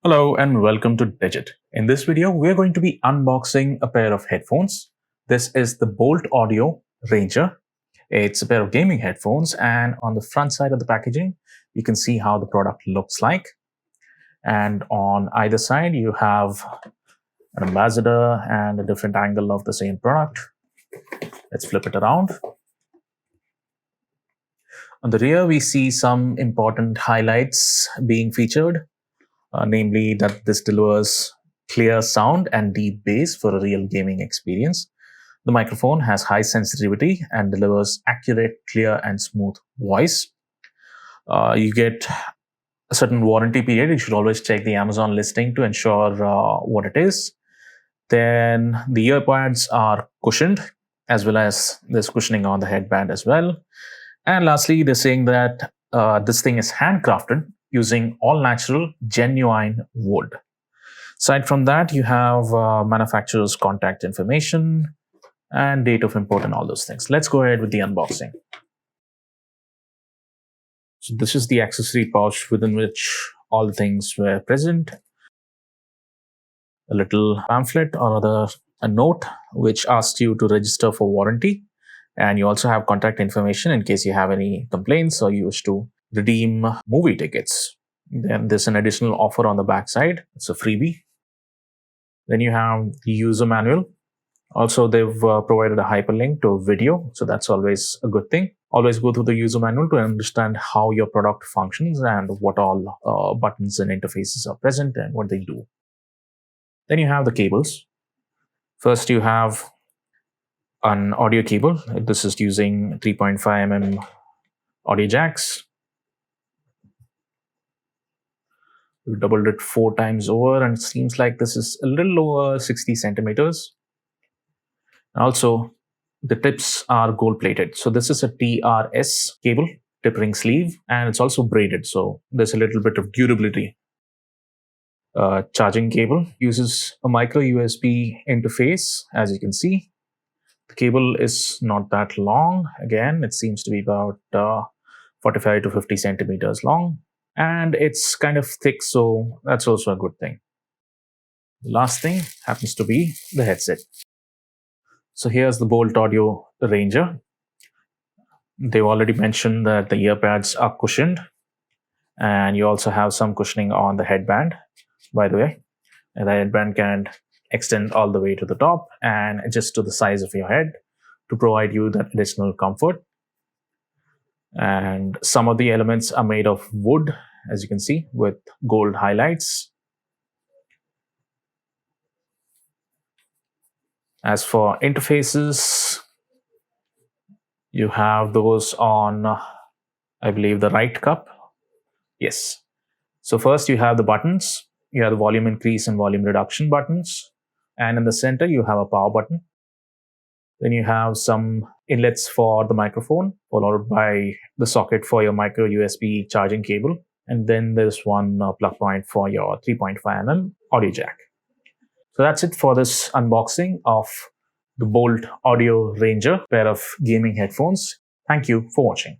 Hello and welcome to Digit. In this video, we're going to be unboxing a pair of headphones. This is the Boult Audio Ranger. It's a pair of gaming headphones, and on the front side of the packaging, you can see how the product looks like. And on either side, you have an ambassador and a different angle of the same product. Let's flip it around. On the rear, we see some important highlights being featured. Namely that this delivers clear sound and deep bass for a real gaming experience. The microphone has high sensitivity and delivers accurate, clear, and smooth voice. You get a certain warranty period. You should always check the Amazon listing to ensure what it is. Then the earbuds are cushioned, as well as there's cushioning on the headband as well. And lastly, they're saying that this thing is handcrafted using all natural, genuine wood. Aside from that, you have manufacturer's contact information and date of import and all those things. Let's go ahead with the unboxing. So this is the accessory pouch within which all the things were present. A little pamphlet or rather a note which asks you to register for warranty. And you also have contact information in case you have any complaints or you wish to redeem movie tickets. Then there's an additional offer on the back side. It's a freebie. Then you have the user manual. Also, they've provided a hyperlink to a video, so that's always a good thing. Always go through the user manual to understand how your product functions and what all buttons and interfaces are present and what they do. Then you have the cables. First, you have an audio cable. This is using 3.5 mm audio jacks. We doubled it 4 times over, and it seems like this is a little over 60 centimeters. Also, the tips are gold plated. So this is a TRS cable, tip ring sleeve, and it's also braided. So there's a little bit of durability. Charging cable uses a micro USB interface, as you can see. The cable is not that long. Again, it seems to be about 45 to 50 centimeters long. And it's kind of thick, so that's also a good thing. The last thing happens to be the headset. So here's the Boult Audio Ranger. They've already mentioned that the earpads are cushioned. And you also have some cushioning on the headband, by the way. And the headband can extend all the way to the top and adjust to the size of your head to provide you that additional comfort. And some of the elements are made of wood, as you can see, with gold highlights. As for interfaces, you have those on, I believe, the right cup. Yes. So first you have the buttons. You have the volume increase and volume reduction buttons. And in the center, you have a power button. Then you have some inlets for the microphone, followed by the socket for your micro USB charging cable. And then there's one plug point for your 3.5 mm audio jack. So that's it for this unboxing of the Boult Audio Ranger pair of gaming headphones. Thank you for watching.